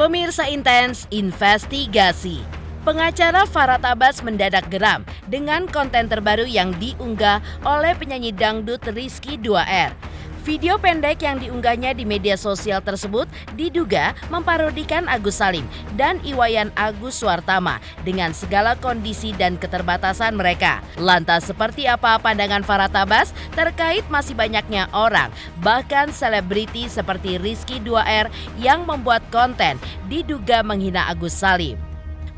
Pemirsa Intens Investigasi. Pengacara Farah Tabas mendadak geram dengan konten terbaru yang diunggah oleh penyanyi dangdut Rizky 2R. Video pendek yang diunggahnya di media sosial tersebut diduga memparodikan Agus Salim dan Iwayan Agus Suartama dengan segala kondisi dan keterbatasan mereka. Lantas seperti apa pandangan Farah Tabas terkait masih banyaknya orang, bahkan selebriti seperti Rizky 2R yang membuat konten diduga menghina Agus Salim?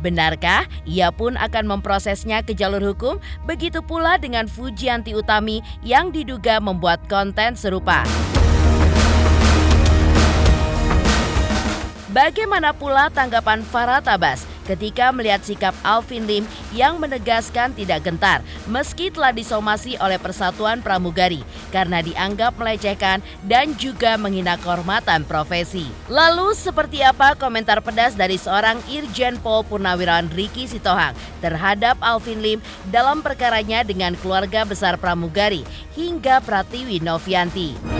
Benarkah ia pun akan memprosesnya ke jalur hukum? Begitu pula dengan Fujianti Utami yang diduga membuat konten serupa. Bagaimana pula tanggapan Farah Tabas ketika melihat sikap Alvin Lim yang menegaskan tidak gentar meski telah disomasi oleh Persatuan Pramugari karena dianggap melecehkan dan juga menghina kehormatan profesi. Lalu seperti apa komentar pedas dari seorang Irjen Pol Purnawirawan Riki Sitohang terhadap Alvin Lim dalam perkaranya dengan keluarga besar pramugari hingga Pratiwi Novianti?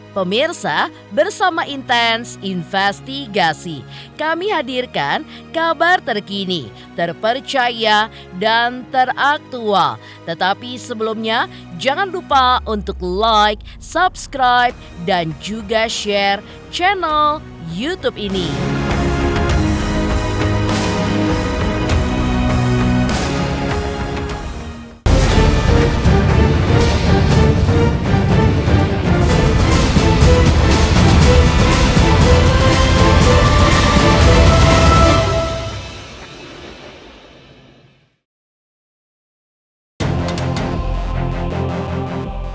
Pemirsa, bersama Intens Investigasi, kami hadirkan kabar terkini, terpercaya, dan teraktual. Tetapi sebelumnya, jangan lupa untuk like, subscribe, dan juga share channel YouTube ini.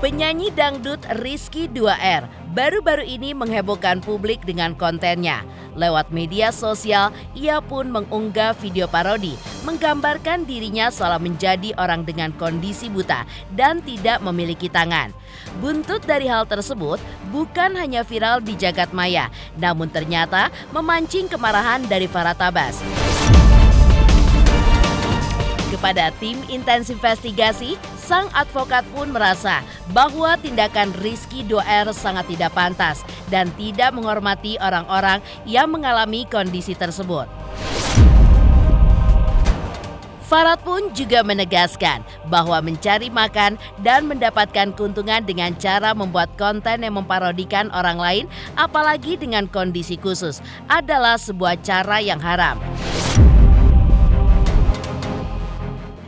Penyanyi dangdut Rizky 2R baru-baru ini menghebohkan publik dengan kontennya. Lewat media sosial, ia pun mengunggah video parodi menggambarkan dirinya seolah menjadi orang dengan kondisi buta dan tidak memiliki tangan. Buntut dari hal tersebut bukan hanya viral di jagat maya, namun ternyata memancing kemarahan dari Farah Tabas. Kepada tim Intens Investigasi, sang advokat pun merasa bahwa tindakan Rizky 2R sangat tidak pantas dan tidak menghormati orang-orang yang mengalami kondisi tersebut. Farah pun juga menegaskan bahwa mencari makan dan mendapatkan keuntungan dengan cara membuat konten yang memparodikan orang lain, apalagi dengan kondisi khusus, adalah sebuah cara yang haram.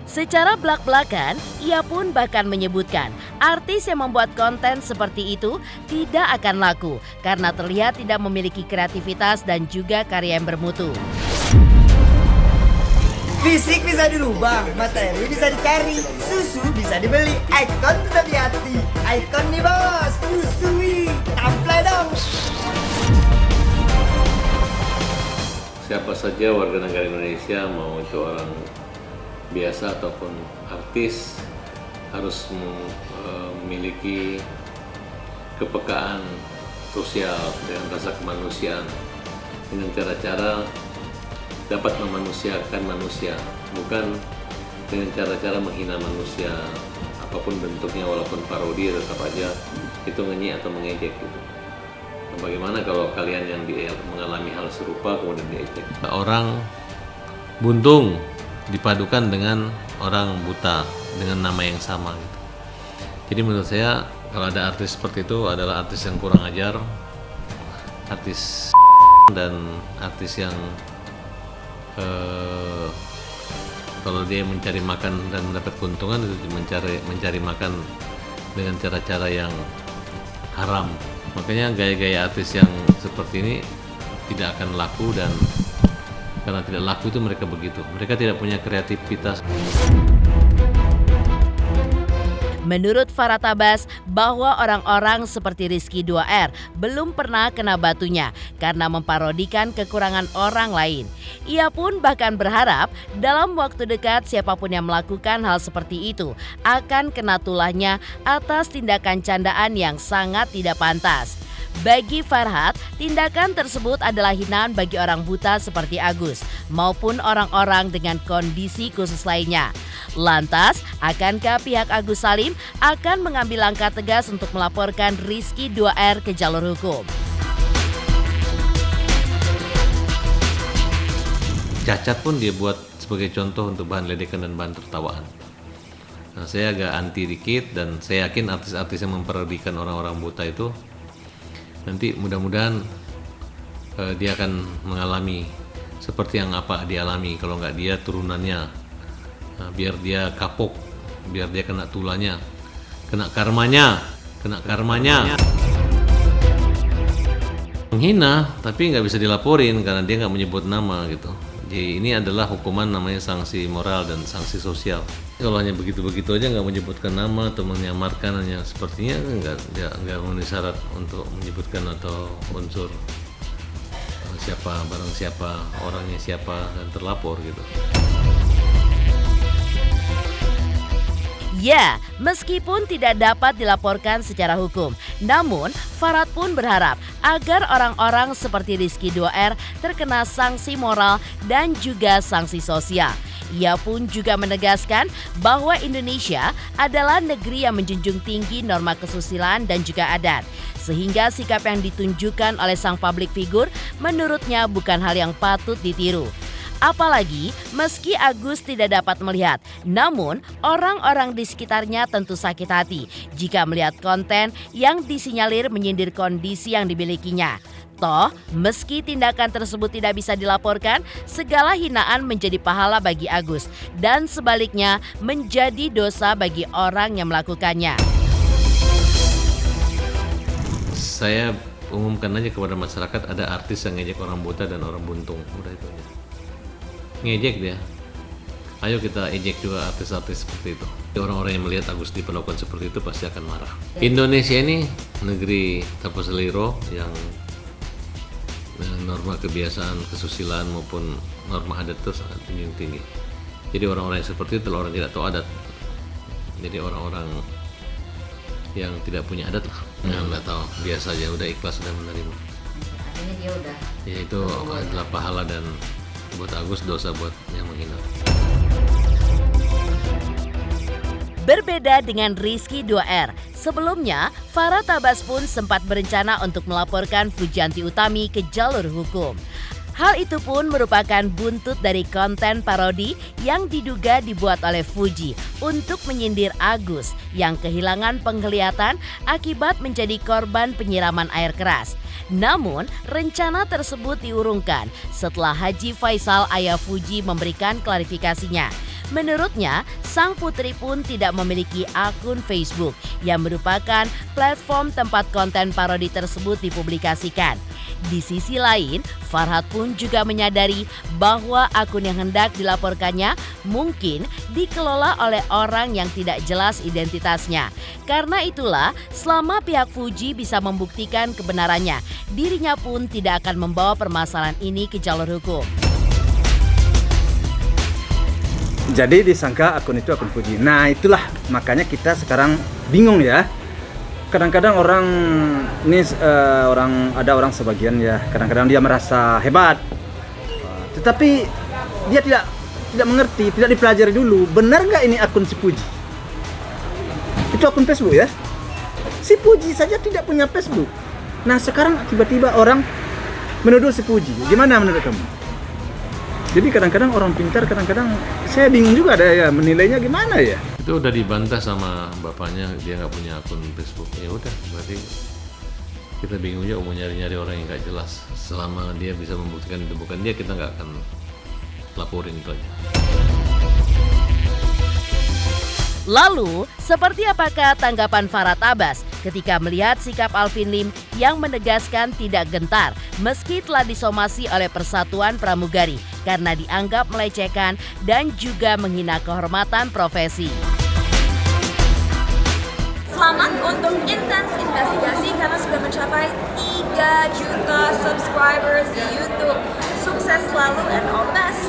Secara belak-belakan, ia pun bahkan menyebutkan artis yang membuat konten seperti itu tidak akan laku karena terlihat tidak memiliki kreativitas dan juga karya yang bermutu. Fisik bisa dirubah, materi bisa dicari, susu bisa dibeli, ikon tetap di hati. Ikon nih bos, susui, tampil dong. Siapa saja warga negara Indonesia, mau itu orang biasa ataupun artis, harus memiliki kepekaan sosial dengan rasa kemanusiaan dengan cara-cara dapat memanusiakan manusia, bukan dengan cara-cara menghina manusia apapun bentuknya, walaupun parodi tetap aja itu ngenyek atau mengejek gitu. Nah, bagaimana kalau kalian yang mengalami hal serupa kemudian diejek? Orang buntung dipadukan dengan orang buta dengan nama yang sama gitu. Jadi menurut saya kalau ada artis seperti itu adalah artis yang kurang ajar, artis dan artis yang kalau dia mencari makan dan mendapat keuntungan itu mencari makan dengan cara-cara yang haram. Makanya gaya-gaya artis yang seperti ini tidak akan laku, dan karena tidak laku itu mereka begitu. Mereka tidak punya kreativitas. Menurut Farah Tabas bahwa orang-orang seperti Rizky 2R belum pernah kena batunya karena memparodikan kekurangan orang lain. Ia pun bahkan berharap dalam waktu dekat siapapun yang melakukan hal seperti itu akan kena tulahnya atas tindakan candaan yang sangat tidak pantas. Bagi Farhad, tindakan tersebut adalah hinaan bagi orang buta seperti Agus maupun orang-orang dengan kondisi khusus lainnya. Lantas, akankah pihak Agus Salim akan mengambil langkah tegas untuk melaporkan Rizky 2R ke jalur hukum? Cacat pun dia buat sebagai contoh untuk bahan ledekan dan bahan tertawaan. Nah, saya agak anti dikit dan saya yakin artis-artis yang memparodikan orang-orang buta itu nanti mudah-mudahan dia akan mengalami seperti yang apa dia alami, kalau nggak dia turunannya. Nah, biar dia kapok, biar dia kena tulanya, kena karmanya. Menghina tapi nggak bisa dilaporin karena dia nggak menyebut nama gitu. Jadi ini adalah hukuman, namanya sanksi moral dan sanksi sosial. Kalau hanya begitu-begitu aja nggak menyebutkan nama atau menyamarkan, hanya sepertinya nggak memenuhi syarat untuk menyebutkan atau unsur siapa, barang siapa, orangnya siapa, dan terlapor gitu. Ya, meskipun tidak dapat dilaporkan secara hukum, namun Farhad pun berharap agar orang-orang seperti Rizky 2R terkena sanksi moral dan juga sanksi sosial. Ia pun juga menegaskan bahwa Indonesia adalah negeri yang menjunjung tinggi norma kesusilaan dan juga adat, sehingga sikap yang ditunjukkan oleh sang public figure menurutnya bukan hal yang patut ditiru. Apalagi meski Agus tidak dapat melihat, namun orang-orang di sekitarnya tentu sakit hati jika melihat konten yang disinyalir menyindir kondisi yang dimilikinya. Toh, meski tindakan tersebut tidak bisa dilaporkan, segala hinaan menjadi pahala bagi Agus dan sebaliknya menjadi dosa bagi orang yang melakukannya. Saya umumkan aja kepada masyarakat, ada artis yang ngejek orang buta dan orang buntung, udah itu aja. Ngejek dia, ayo kita ejek juga artis-artis seperti itu. Orang-orang yang melihat Agus diperlakukan seperti itu pasti akan marah. Indonesia ini negeri tanpa seliro yang norma kebiasaan, kesusilaan maupun norma adat itu sangat tinggi. Jadi orang-orang yang seperti itu adalah orang tidak tahu adat. Jadi orang-orang yang tidak punya adat lah, nggak tahu, biasa aja, udah ikhlas, udah menerima. Artinya dia udah. Ya itu adalah pahala, dan buat Agus dosa buat yang menghina. Berbeda dengan Rizky 2R, sebelumnya Farhad Tabas pun sempat berencana untuk melaporkan Fujianti Utami ke jalur hukum. Hal itu pun merupakan buntut dari konten parodi yang diduga dibuat oleh Fuji untuk menyindir Agus yang kehilangan penglihatan akibat menjadi korban penyiraman air keras. Namun, rencana tersebut diurungkan setelah Haji Faisal ayah Fuji memberikan klarifikasinya. Menurutnya, sang putri pun tidak memiliki akun Facebook yang merupakan platform tempat konten parodi tersebut dipublikasikan. Di sisi lain, Farhad pun juga menyadari bahwa akun yang hendak dilaporkannya mungkin dikelola oleh orang yang tidak jelas identitasnya. Karena itulah, selama pihak Fuji bisa membuktikan kebenarannya, dirinya pun tidak akan membawa permasalahan ini ke jalur hukum. Jadi disangka akun itu akun Fuji. Nah itulah makanya kita sekarang bingung ya. Kadang-kadang orang ini ada orang sebagian ya, kadang-kadang dia merasa hebat, tetapi dia tidak mengerti, tidak dipelajari dulu. Benar nggak ini akun si Fuji? Itu akun Facebook ya. Si Fuji saja tidak punya Facebook. Nah sekarang tiba-tiba orang menuduh si Fuji. Gimana menurut kamu? Jadi kadang-kadang orang pintar, kadang-kadang saya bingung juga ada ya menilainya gimana ya. Itu udah dibantah sama bapaknya, dia nggak punya akun Facebook. Ya udah, berarti kita bingung juga mau nyari-nyari orang yang nggak jelas. Selama dia bisa membuktikan itu bukan dia, kita nggak akan laporin itu aja. Lalu, seperti apakah tanggapan Farhad Tabas ketika melihat sikap Alvin Lim yang menegaskan tidak gentar meski telah disomasi oleh Persatuan Pramugari karena dianggap melecehkan dan juga menghina kehormatan profesi. Selamat untuk Intens Investigasi karena sudah mencapai 3 juta subscribers di YouTube. Sukses selalu and all the best!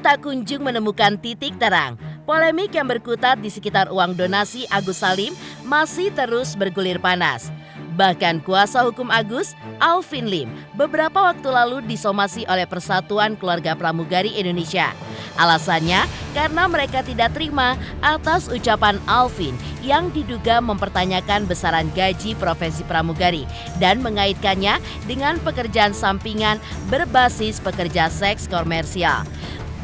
tak kunjung menemukan titik terang. Polemik yang berkutat di sekitar uang donasi Agus Salim masih terus bergulir panas. Bahkan kuasa hukum Agus, Alvin Lim, beberapa waktu lalu disomasi oleh Persatuan Keluarga Pramugari Indonesia. Alasannya karena mereka tidak terima atas ucapan Alvin yang diduga mempertanyakan besaran gaji profesi pramugari dan mengaitkannya dengan pekerjaan sampingan berbasis pekerja seks komersial.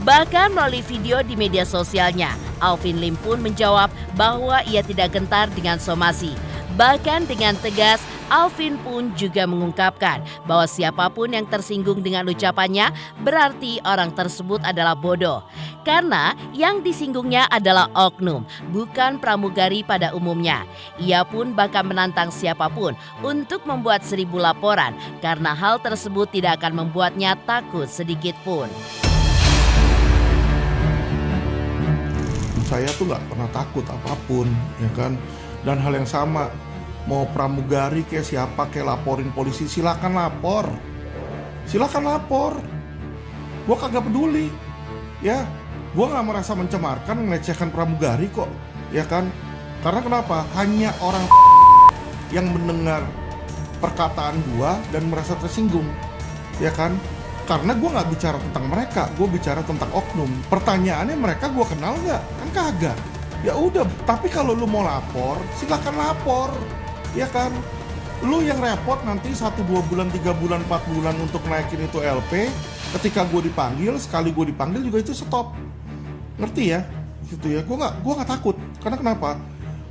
Bahkan melalui video di media sosialnya, Alvin Lim pun menjawab bahwa ia tidak gentar dengan somasi. Bahkan dengan tegas, Alvin pun juga mengungkapkan bahwa siapapun yang tersinggung dengan ucapannya berarti orang tersebut adalah bodoh. Karena yang disinggungnya adalah oknum, bukan pramugari pada umumnya. Ia pun bahkan menantang siapapun untuk membuat 1000 laporan karena hal tersebut tidak akan membuatnya takut sedikit pun. Saya tuh nggak pernah takut apapun, ya kan. Dan hal yang sama, mau pramugari kayak siapa kayak laporin polisi, silakan lapor, gue kagak peduli, ya. Gue nggak merasa mencemarkan, melecehkan pramugari kok, ya kan. Karena kenapa? Hanya orang yang mendengar perkataan gue dan merasa tersinggung, ya kan. Karena gue nggak bicara tentang mereka, gue bicara tentang oknum. Pertanyaannya mereka gue kenal nggak? Kan kagak. Ya udah, tapi kalau lu mau lapor, silakan lapor, ya kan. Lu yang repot nanti 1, 2 bulan, 3 bulan, 4 bulan untuk naikin itu LP. Ketika gue dipanggil, sekali gue dipanggil juga itu stop. Ngerti ya? Gitu ya. Gue nggak takut. Karena kenapa?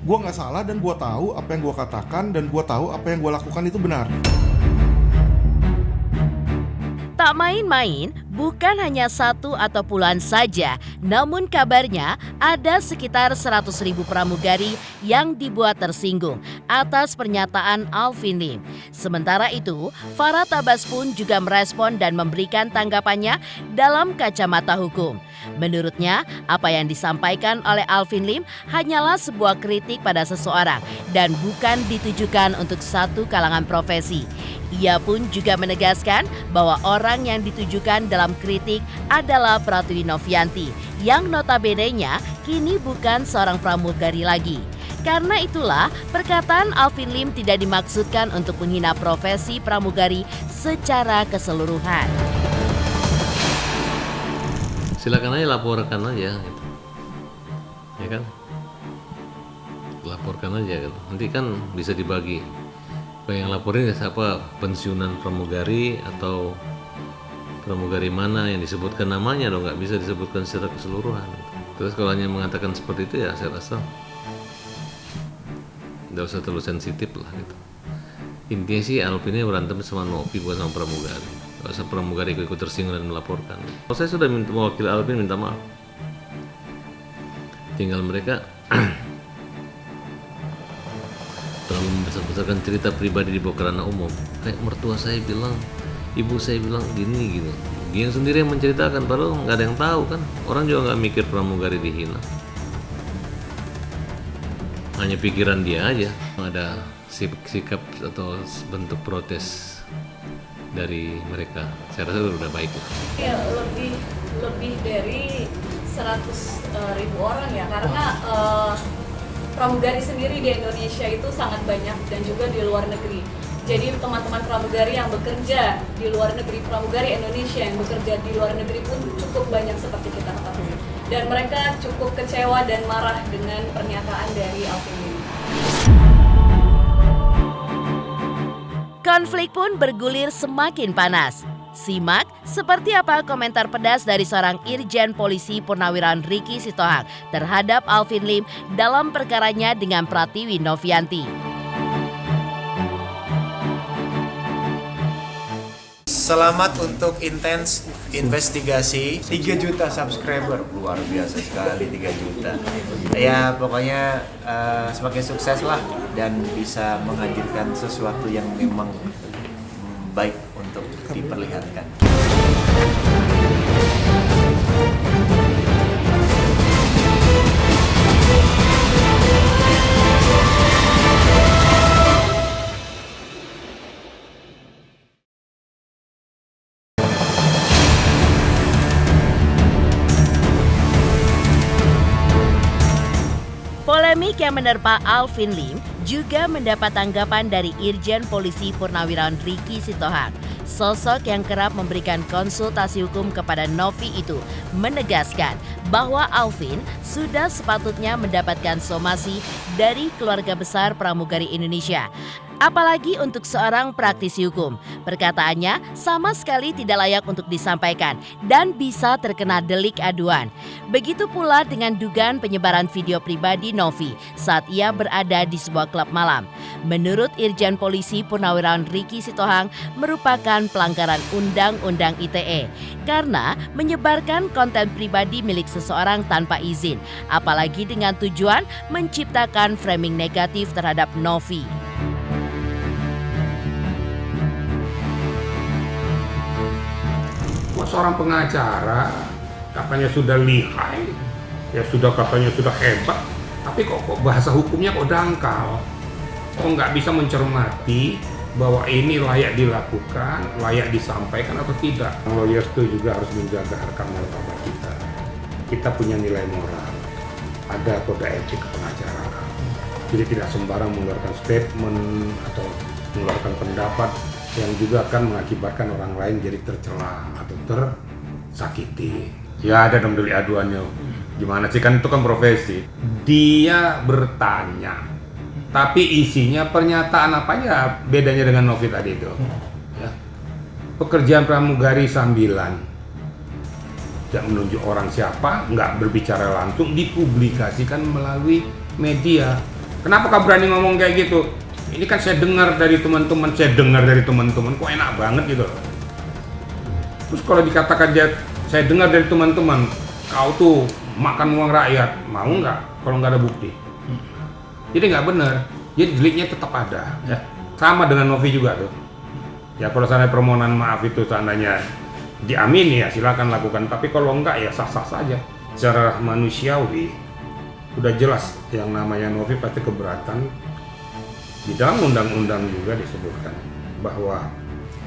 Gue nggak salah dan gue tahu apa yang gue katakan dan gue tahu apa yang gue lakukan itu benar. Tak main-main, bukan hanya 1 atau puluhan saja, namun kabarnya ada sekitar 100.000 pramugari yang dibuat tersinggung atas pernyataan Alvin Lim. Sementara itu, Farah Tabas pun juga merespon dan memberikan tanggapannya dalam kacamata hukum. Menurutnya, apa yang disampaikan oleh Alvin Lim hanyalah sebuah kritik pada seseorang dan bukan ditujukan untuk satu kalangan profesi. Ia pun juga menegaskan bahwa orang yang ditujukan dalam kritik adalah Pratiwi Novianti yang notabene-nya kini bukan seorang pramugari lagi. Karena itulah perkataan Alvin Lim tidak dimaksudkan untuk menghina profesi pramugari secara keseluruhan. Silakan aja, laporkan aja gitu. Ya kan? Laporkan aja gitu. Nanti kan bisa dibagi. Yang laporin ya siapa, pensiunan pramugari atau pramugari mana yang disebutkan namanya dong, nggak bisa disebutkan secara keseluruhan. Terus kalau hanya mengatakan seperti itu ya saya rasa nggak usah terlalu sensitif lah gitu. Intinya sih Alvin ini berantem sama Novi, bukan sama pramugari. Nggak usah pramugari ikut tersinggung dan melaporkan. Kalau saya sudah mewakili Alvin minta maaf, tinggal mereka terlalu membesar-besarkan cerita pribadi di bawah ranah umum. Kayak mertua saya bilang, ibu saya bilang gini gitu. Dia sendiri yang menceritakan, padahal nggak ada yang tahu kan. Orang juga nggak mikir pramugari dihina. Hanya pikiran dia aja. Ada sikap atau bentuk protes dari mereka. Saya rasa udah baik. Ya, lebih dari 100.000 orang ya, karena pramugari sendiri di Indonesia itu sangat banyak dan juga di luar negeri. Jadi teman-teman pramugari yang bekerja di luar negeri, pramugari Indonesia yang bekerja di luar negeri pun cukup banyak seperti kita ketahui. Dan mereka cukup kecewa dan marah dengan pernyataan dari Alvin Lim. Konflik pun bergulir semakin panas. Simak seperti apa komentar pedas dari seorang Irjen Polisi Purnawirawan Riki Sitohang terhadap Alvin Lim dalam perkaranya dengan Pratiwi Novianti. Selamat untuk intens investigasi. 3 juta subscriber. Luar biasa sekali 3 juta. Ya pokoknya semakin sukses lah dan bisa menghadirkan sesuatu yang memang baik untuk diperlihatkan. Polemik yang menerpa Alvin Lim juga mendapat tanggapan dari Irjen Polisi Purnawirawan Ricky Sitohang. Sosok yang kerap memberikan konsultasi hukum kepada Novi itu menegaskan bahwa Alvin sudah sepatutnya mendapatkan somasi dari keluarga besar pramugari Indonesia. Apalagi untuk seorang praktisi hukum. Perkataannya sama sekali tidak layak untuk disampaikan dan bisa terkena delik aduan. Begitu pula dengan dugaan penyebaran video pribadi Novi saat ia berada di sebuah klub malam. Menurut Irjen Polisi Purnawirawan Ricky Sitohang merupakan pelanggaran Undang-Undang ITE karena menyebarkan konten pribadi milik seseorang tanpa izin, apalagi dengan tujuan menciptakan framing negatif terhadap Novi. Seorang pengacara katanya sudah lihai, ya sudah katanya sudah hebat, tapi kok bahasa hukumnya kok dangkal, kok nggak bisa mencermati bahwa ini layak dilakukan, layak disampaikan atau tidak. Lawyers itu juga harus menjaga harkat martabat kita. Kita punya nilai moral, ada kode etik pengacaraan. Jadi tidak sembarang mengeluarkan statement atau mengeluarkan pendapat yang juga akan mengakibatkan orang lain jadi tercela atau tersakiti. Ya ada dong delik aduannya. Gimana sih, kan itu kan profesi. Dia bertanya, tapi isinya pernyataan apa ya bedanya dengan Novi tadi itu. Ya. Pekerjaan pramugari sambilan, tidak menunjuk orang siapa, nggak berbicara langsung, dipublikasikan melalui media. Kenapa kau berani ngomong kayak gitu? Ini kan saya dengar dari teman-teman, kok enak banget gitu. Terus kalau dikatakan saya dengar dari teman-teman, kau tuh makan uang rakyat, mau nggak kalau nggak ada bukti? Jadi nggak benar, jadi deliknya tetap ada. Ya. Sama dengan Novi juga tuh. Ya kalau seandainya permohonan maaf itu seandainya diamini ya silakan lakukan, tapi kalau enggak ya sah-sah saja. Secara manusiawi, udah jelas yang namanya Novi pasti keberatan. Di dalam undang-undang juga disebutkan bahwa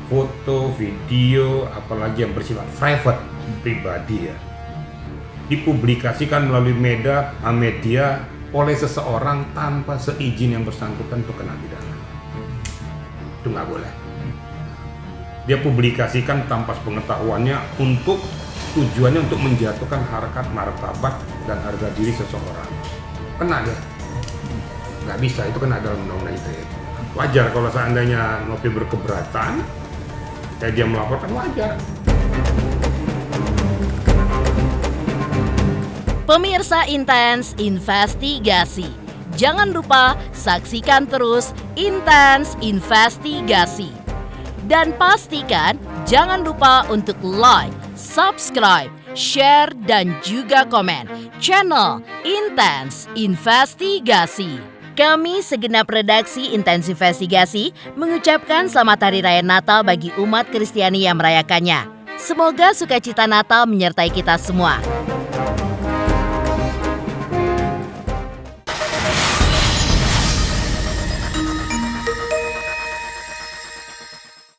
foto, video, apalagi yang bersifat private, pribadi ya, dipublikasikan melalui media oleh seseorang tanpa seizin yang bersangkutan itu kena pidana. Itu nggak boleh. Dia publikasikan tanpa pengetahuannya untuk tujuannya untuk menjatuhkan harkat martabat dan harga diri seseorang. Kena dia. Nggak bisa, itu kena dalam undang-undang ITE. Wajar kalau seandainya Novi berkeberatan, kayak dia melaporkan, wajar. Pemirsa Intens Investigasi, jangan lupa saksikan terus Intens Investigasi. Dan pastikan jangan lupa untuk like, subscribe, share, dan juga komen channel Intens Investigasi. Kami segenap redaksi Intens Investigasi mengucapkan selamat Hari Raya Natal bagi umat Kristiani yang merayakannya. Semoga sukacita Natal menyertai kita semua.